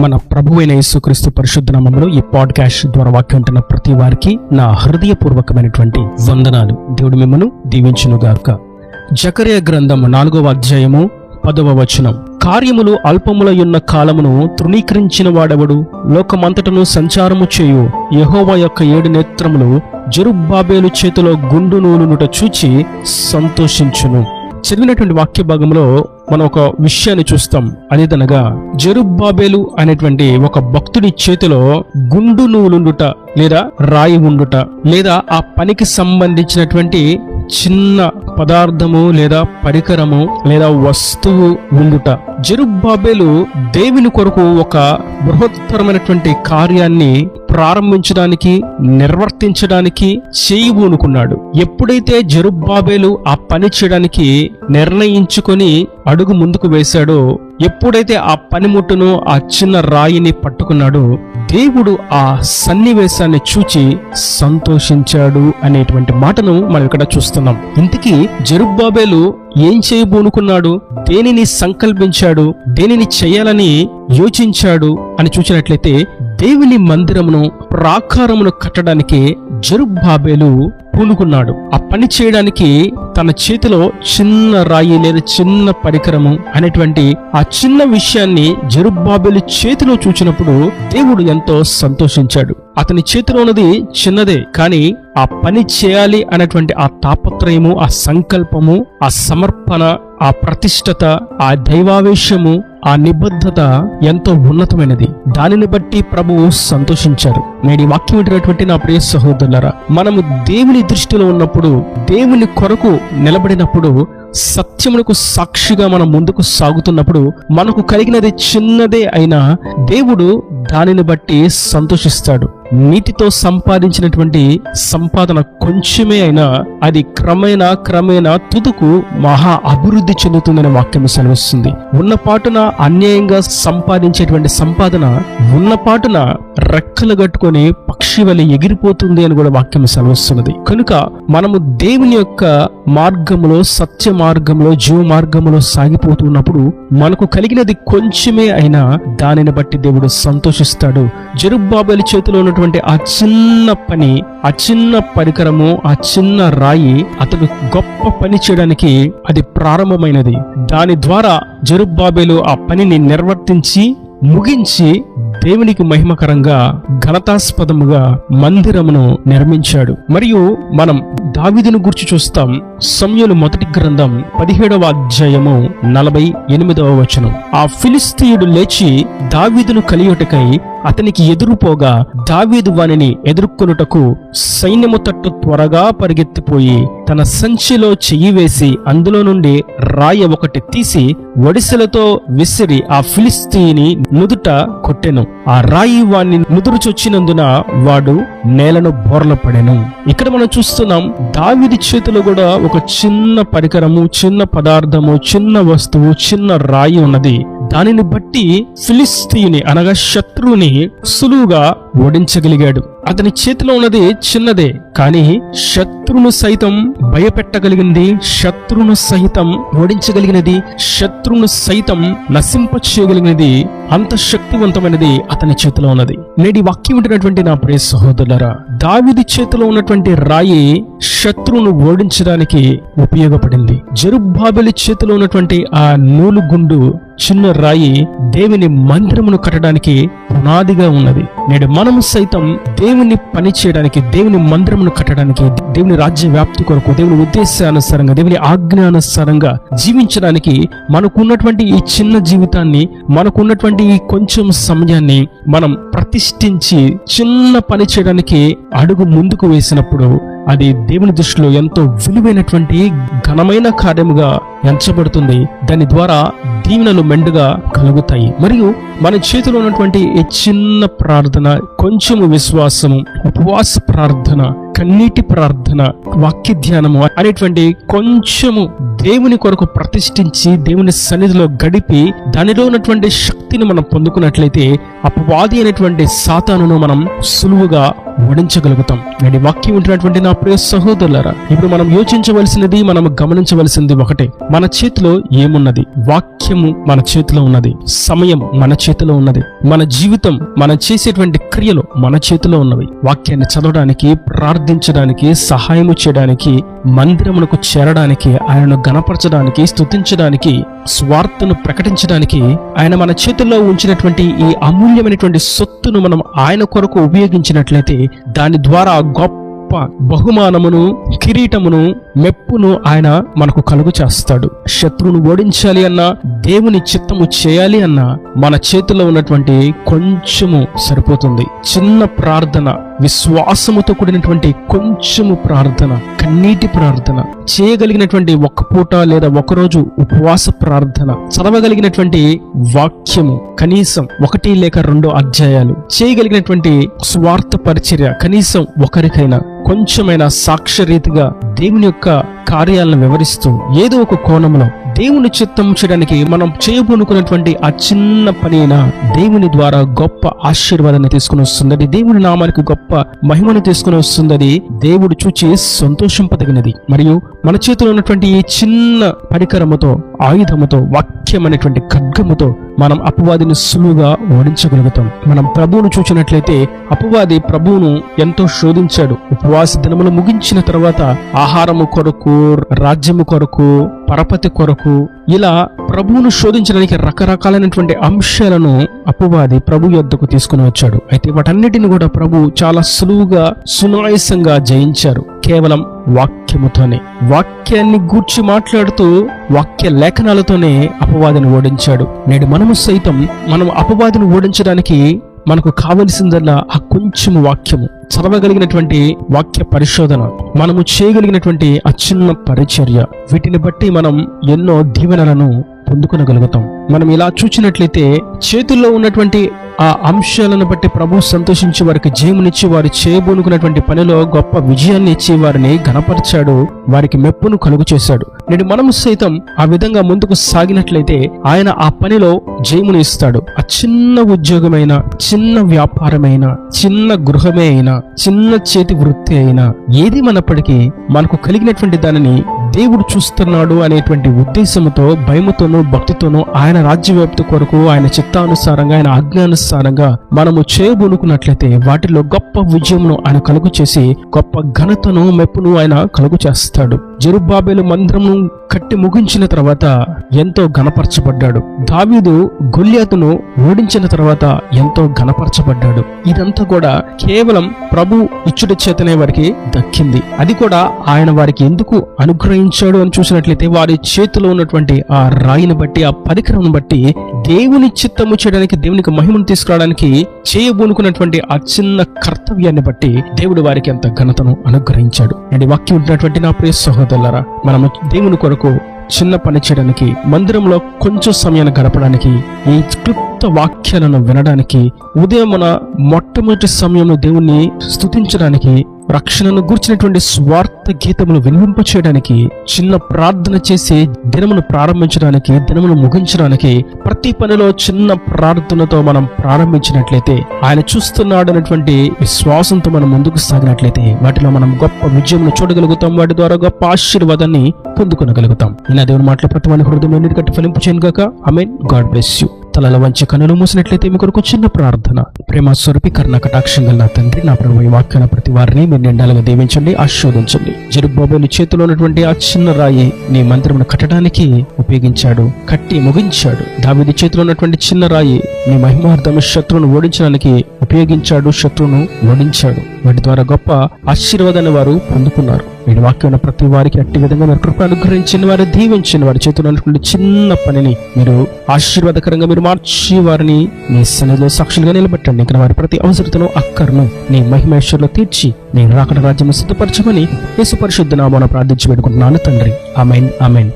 మన ప్రభువైన యేసుక్రీస్తు పరిశుద్ధ నామములో ఈ పాడ్కాస్ట్ ద్వారా వాక్యం ఉంటున్న ప్రతి వారికి నా హృదయపూర్వకమైనటువంటి వందనాలు. దేవుడు మిమ్మను దీవించునుగాక. జకర్యా గ్రంథం 4వ అధ్యాయము 10వ వచనం. కార్యములు అల్పములయున్న కాలమును తృణీకరించిన వాడెవడు? లోకమంతటను సంచారము చేయు యెహోవా యొక్క 7 నేత్రములు జెరుబ్బాబెలు చేతిలో గుండు నూలునుట చూచి సంతోషించును. చదివినటువంటి వాక్య భాగంలో మనం ఒక విషయాన్ని చూస్తాం. అదేదనగా జెరుబ్బాబెలు అనేటువంటి ఒక భక్తుడి చేతిలో గుండు నూలుండుట లేదా రాయి ఉండుట లేదా ఆ పనికి సంబంధించినటువంటి చిన్న పదార్థము లేదా పరికరము లేదా వస్తువు ఉండుట. జెరుబ్బాబెలు దేవుని కొరకు ఒక బృహత్తరమైనటువంటి కార్యాన్ని ప్రారంభించడానికి నిర్వర్తించడానికి చేయబూనుకున్నాడు. ఎప్పుడైతే జెరుబ్బాబెలు ఆ పని చేయడానికి నిర్ణయించుకొని అడుగు ముందుకు వేశాడో, ఎప్పుడైతే ఆ పనిముట్టును ఆ చిన్న రాయిని పట్టుకున్నాడో, దేవుడు ఆ సన్నివేశాన్ని చూచి సంతోషించాడు అనేటువంటి మాటను మనం ఇక్కడ చూస్తున్నాం. ఇంతకీ జెరుబ్బాబెలు ఏం చేయబోనుకున్నాడు, దేనిని సంకల్పించాడు, దేనిని చేయాలని యోచించాడు అని చూసినట్లయితే దేవుని మందిరమును ప్రాకారమును కట్టడానికి జెరుబ్బాబెలు పూనుకున్నాడు. ఆ పని చేయడానికి తన చేతిలో చిన్న రాయి లేదా చిన్న పరికరము అనేటువంటి ఆ చిన్న విషయాన్ని జెరుబ్బాబెలు చేతిలో చూచినప్పుడు దేవుడు ఎంతో సంతోషించాడు. అతని చేతిలో ఉన్నది చిన్నదే, కానీ ఆ పని చేయాలి అనేటువంటి ఆ తాపత్రయము, ఆ సంకల్పము, ఆ సమర్పణ, ఆ ప్రతిష్టత, ఆ దైవావేశము, ఆ నిబద్ధత ఎంతో ఉన్నతమైనది. దానిని బట్టి ప్రభువు సంతోషించారు. నేటి వాక్యం వింటున్నటువంటి నా ప్రియ సహోదరులారా, మనము దేవుని దృష్టిలో ఉన్నప్పుడు, దేవుని కొరకు నిలబడినప్పుడు, సత్యమునకు సాక్షిగా మనం ముందుకు సాగుతున్నప్పుడు మనకు కలిగినది చిన్నదే అయినా దేవుడు దానిని బట్టి సంతోషిస్తాడు. నీటితో సంపాదించినటువంటి సంపాదన కొంచెమే అయినా అది క్రమేణా తుదుకు మహా అభివృద్ధి చెందుతుందనే వాక్యం సెలవిస్తుంది. ఉన్నపాటున అన్యాయంగా సంపాదించేటువంటి సంపాదన ఉన్నపాటున రెక్కలు కట్టుకొని పక్షి వలె ఎగిరిపోతుంది అని కూడా వాక్యం సెలవిస్తున్నది. కనుక మనము దేవుని యొక్క మార్గంలో, సత్య మార్గంలో, జీవ మార్గంలో సాగిపోతున్నప్పుడు మనకు కలిగినది కొంచెమే అయినా దానిని బట్టి దేవుడు సంతోషిస్తాడు. జెరుబ్బాబెలు చేతిలో ఉన్నటువంటి ఆ చిన్న పని, ఆ చిన్న పరికరము, ఆ చిన్న రాయి అతడు గొప్ప పని చేయడానికి అది ప్రారంభమైనది. దాని ద్వారా జెరుబ్బాబెలు ఆ పనిని నిర్వర్తించి ముగించి దేవునికి మహిమకరంగా ఘనతాస్పదముగా మందిరమును నిర్మించాడు. మరియు మనం దావీదును గురించి చూస్తాం. సమూయేలు మొదటి గ్రంథం 17వ అధ్యాయము 48వ వచనం. ఆ ఫిలిష్తీయుడు లేచి దావీదును కలియుటకై అతనికి ఎదురుపోగా దావీదు వానిని ఎదుర్కొనుటకు సైన్యము తట్టు త్వరగా పరిగెత్తిపోయి తన సంచిలో చెయ్యి వేసి అందులో నుండి రాయి ఒకటి తీసి ఒడిసెలతో విసిరి ఆ ఫిలిష్తీయుని నుదుట కొట్టెను. ఆ రాయి వాణ్ణి నుదురు చొచ్చినందున వాడు నేలను బోర్ల పడెను. ఇక్కడ మనం చూస్తున్నాం, దావీదు చేతిలో కూడా ఒక చిన్న పరికరము, చిన్న పదార్థము, చిన్న వస్తువు, చిన్న రాయి ఉన్నది. దానిని బట్టి ఫిలిష్తీయుని అనగా శత్రువుని సులువుగా ఓడించగలిగాడు. అతని చేతిలో ఉన్నది చిన్నదే, కానీ శత్రువును సైతం భయపెట్టగలిగింది, శత్రువును సైతం ఓడించగలిగినది, శత్రువును సైతం నశింపచేయగలిగినది. అంత శక్తివంతమైనది అతని చేతిలో ఉన్నది. నేటి వాక్యం వింటున్నటువంటి నా ప్రియ సహోదరులారా, దావీదు చేతిలో ఉన్నటువంటి రాయి శత్రువును ఓడించడానికి ఉపయోగపడింది. జెరుబ్బాబెలు చేతిలో ఉన్నటువంటి ఆ నూలుగుండు, చిన్న రాయి దేవుని మందిరమును కట్టడానికి పునాదిగా ఉన్నది. నేడు మనము సైతం దేవుని పని చేయడానికి, దేవుని మందిరమును కట్టడానికి, దేవుని రాజ్య వ్యాప్తి కొరకు, దేవుని ఉద్దేశానుసారంగా, దేవుని ఆజ్ఞానుసారంగా జీవించడానికి మనకున్నటువంటి ఈ చిన్న జీవితాన్ని, మనకున్నటువంటి ఈ కొంచెం సమయాన్ని మనం ప్రతిష్ఠించి చిన్న పని చేయడానికి అడుగు ముందుకు వేసినప్పుడు అది దేవుని దృష్టిలో ఎంతో విలువైనటువంటి ఘనమైన కార్యముగా ఎంచబడుతుంది. దాని ద్వారా దీవెనలు మెండుగా కలుగుతాయి. మరియు మన చేతిలో ఉన్నటువంటి ఈ చిన్న ప్రార్థన, కొంచెము విశ్వాసము, ఉపవాస ప్రార్థన, కన్నీటి ప్రార్థన, వాక్య ధ్యానము అనేటువంటి కొంచెము దేవుని కొరకు ప్రతిష్ఠించి దేవుని సన్నిధిలో గడిపి దానిలో ఉన్నటువంటి శక్తిని మనం పొందుకున్నట్లయితే అపవాది అయినటువంటి సాతానును మనం సులువుగా ఓడించగలుగుతాం. నేను వాక్యం వింటున్నటువంటి నా ప్రియ సహోదరులారా, ఇప్పుడు మనం యోచించవలసినది, మనం గమనించవలసింది ఒకటే. మన చేతిలో ఏమున్నది? వాక్యము మన చేతిలో ఉన్నది, సమయం మన చేతిలో ఉన్నది, మన జీవితం, మనం చేసేటువంటి క్రియలు మన చేతిలో ఉన్నవి. వాక్యాన్ని చదవడానికి, ప్రార్థించడానికి, సహాయము చేయడానికి, మందిరమునకు చేరడానికి, ఆయనను గణపరచడానికి, స్తుతించడానికి, స్వార్థను ప్రకటించడానికి ఆయన మన చేతుల్లో ఉంచినటువంటి ఈ అమూల్యమైనటువంటి సొత్తును మనం ఆయన కొరకు ఉపయోగించినట్లయితే దాని ద్వారా గొప్ప బహుమానమును, కిరీటమును, మెప్పును ఆయన మనకు కలుగు చేస్తాడు. శత్రువును ఓడించాలి అన్నా, దేవుని చిత్తము చేయాలి అన్నా మన చేతిలో ఉన్నటువంటి కొంచెము సరిపోతుంది. చిన్న ప్రార్థన, విశ్వాసముతో కూడినటువంటి కొంచెము ప్రార్థన, కన్నీటి ప్రార్థన, చేయగలిగినటువంటి ఒక్క పూట లేదా ఒకరోజు ఉపవాస ప్రార్థన, చదవగలిగినటువంటి వాక్యము కనీసం 1 లేక 2 అధ్యాయాలు, చేయగలిగినటువంటి స్వార్థ పరిచర్య కనీసం ఒకరికైనా కొంచెమైనా సాక్ష్యరీతిగా దేవుని యొక్క కార్యాలను వివరిస్తూ ఏదో ఒక కోణంలో దేవుని చిత్తం చేయడానికి మనం చేయబోనుకున్నటువంటి ఆ చిన్న పనినా దేవుని ద్వారా గొప్ప ఆశీర్వాదాన్ని తీసుకుని వస్తుందని, దేవుని నామానికి గొప్ప మహిమను తీసుకుని వస్తుందని దేవుడు చూచి సంతోషింపదగినది. మరియు మన చేతిలో ఉన్నటువంటి ఈ చిన్న పరికరముతో, ఆయుధముతో, వాక్యం అనేటువంటి ఖడ్గముతో మనం అపవాదిని సులువుగా ఓడించగలుగుతాం. మనం ప్రభువును చూచినట్లయితే అపవాది ప్రభువును ఎంతో శోధించాడు. ఉపవాస దినములు ముగించిన తర్వాత ఆహారము కొరకు, రాజ్యము కొరకు, పరపతి కొరకు, ఇలా ప్రభువును శోధించడానికి రకరకాలైనటువంటి అంశాలను అపవాది ప్రభు యొద్దకు తీసుకుని వచ్చాడు. అయితే వాటన్నిటిని కూడా ప్రభు చాలా సులువుగా, సునాయాసంగా జయించారు కేవలం వాక్యముతోనే. వాక్యాన్ని గూర్చి మాట్లాడుతూ వాక్య లేఖనాలతోనే అపవాదిని ఓడించాడు. నేడు మనము సైతం మనం అపవాదిని ఓడించడానికి మనకు కావలసిందల్లా ఆ కొంచెం వాక్యము, చదవగలిగినటువంటి వాక్య పరిశోధన, మనము చేయగలిగినటువంటి ఆ చిన్న పరిచర్య, వీటిని బట్టి మనం ఎన్నో దీవెనలను పొందుకొనగలుగుతాం. మనం ఇలా చూచినట్లయితే చేతుల్లో ఉన్నటువంటి ఆ అంశాలను బట్టి ప్రభు సంతోషించి వారికి జయమునిచ్చి వారు చేయబోనుకున్నటువంటి పనిలో గొప్ప విజయాన్ని ఇచ్చి వారిని ఘనపరిచాడు, వారికి మెప్పును కలుగు చేశాడు. నేడు మనము సైతం ఆ విధంగా ముందుకు సాగినట్లయితే ఆయన ఆ పనిలో జయముని ఇస్తాడు. ఆ చిన్న ఉద్యోగమైనా, చిన్న వ్యాపారమైన, చిన్న గృహమే అయినా, చిన్న చేతి వృత్తి అయినా, ఏది మనప్పటికీ మనకు కలిగినటువంటి దానిని దేవుడు చూస్తున్నాడు అనేటువంటి ఉద్దేశంతో, భయముతోనూ భక్తితోనూ ఆయన రాజ్య వ్యాప్తి కొరకు, ఆయన చిత్తానుసారంగా, ఆయన ఆజ్ఞానుసారంగా మనము చేయబోనుకున్నట్లయితే వాటిలో గొప్ప విజయమును ఆయన కలుగు చేసి గొప్ప ఘనతను, మెప్పును ఆయన కలుగు చేస్తాడు. జెరుబ్బాబెలు మందిరమును కట్టి ముగించిన తర్వాత ఎంతో ఘనపరచబడ్డాడు. దావీదు గొల్యాతును ఓడించిన తర్వాత ఎంతో ఘనపరచబడ్డాడు. ఇదంతా కూడా కేవలం ప్రభు ఇచ్చుట చేతనే వారికి దక్కింది. అది కూడా ఆయన వారికి ఎందుకు అనుగ్రహించాడు అని చూసినట్లయితే వారి చేతిలో ఉన్నటువంటి ఆ రాయిని బట్టి, ఆ పరికరం బట్టి దేవుని చిత్తము చేయడానికి, దేవునికి మహిమను తీసుకురావడానికి చేయబోనుకున్నటువంటి ఆ చిన్న కర్తవ్యాన్ని బట్టి దేవుడు వారికి అంత ఘనతను అనుగ్రహించాడు. అండ్ వాక్యం ఉంటున్నటువంటి నా ప్రియ సహోదరులారా, మనము దేవుని కొరకు చిన్న పని చేయడానికి, మందిరంలో కొంచెం సమయాన్ని గడపడానికి, ఈ క్లుప్త వాక్యాలను వినడానికి, ఉదయం మన మొట్టమొదటి సమయంలో దేవుణ్ణి స్తుతించడానికి, రక్షణను గూర్చినటువంటి స్వార్థ గీతములు వినిపింప చేయడానికి, చిన్న ప్రార్థన చేసి దినమును ప్రారంభించడానికి, దినమును ముగించడానికి, ప్రతి పనిలో చిన్న ప్రార్థనతో మనం ప్రారంభించినట్లయితే, ఆయన చూస్తున్నాడు అనేటువంటి విశ్వాసంతో మనం ముందుకు సాగినట్లయితే వాటిలో మనం గొప్ప విజయమును చూడగలుగుతాం. వాటి ద్వారా గొప్ప ఆశీర్వాదాన్ని పొందుకొనగలుగుతాం. ఇలా దేవుని మాటల ప్రతి వాని హృదయం ఎన్నిటికంటే ఫలింపు చేయను గాక. ఆమేన్. God bless you. తలల వంచి కన్నులు మూసినట్లయితే మీ కొరకు చిన్న ప్రార్థన. ప్రేమ స్వరూపి, కరుణ కటాక్షం గల నా తండ్రి, నా ప్రభు, ఈ వాక్యాల ప్రతి వారిని మీరు నిండాలుగా దీవించండి, ఆశీర్వదించండి. జెరుబ్బాబెలు చేతిలో ఉన్నటువంటి ఆ చిన్న రాయి నీ మందిరమును కట్టడానికి ఉపయోగించాడు, కట్టి ముగించాడు. దావీదు చేతిలో ఉన్నటువంటి చిన్న రాయి నీ మహిమార్థము శత్రువును ఓడించడానికి ఉపయోగించాడు, శత్రువును ఓడించాడు. వాటి ద్వారా గొప్ప ఆశీర్వాదాన్ని వారు పొందుకున్నారు. వీడి వాక్యం ప్రతి వారికి అట్టి విధంగా మీరు కృప అనుగ్రహించిన వారు, దీవించిన వారి చేతిలో ఉన్నటువంటి చిన్న పనిని మీరు ఆశీర్వాదకరంగా మీరు మార్చి వారిని మీ సన్నిధిలో సాక్షులుగా నిలబెట్టండి. ఇక్కడ వారి ప్రతి అవసరతను, అక్కర్ను నీ మహిమేశ్వరులో తీర్చి నీ రాకడ రాజ్యం సిద్ధపరచమని యేసు పరిశుద్ధ నామమున ప్రార్థించి పెట్టుకుంటున్నాను తండ్రి. ఆమేన్. ఆమేన్.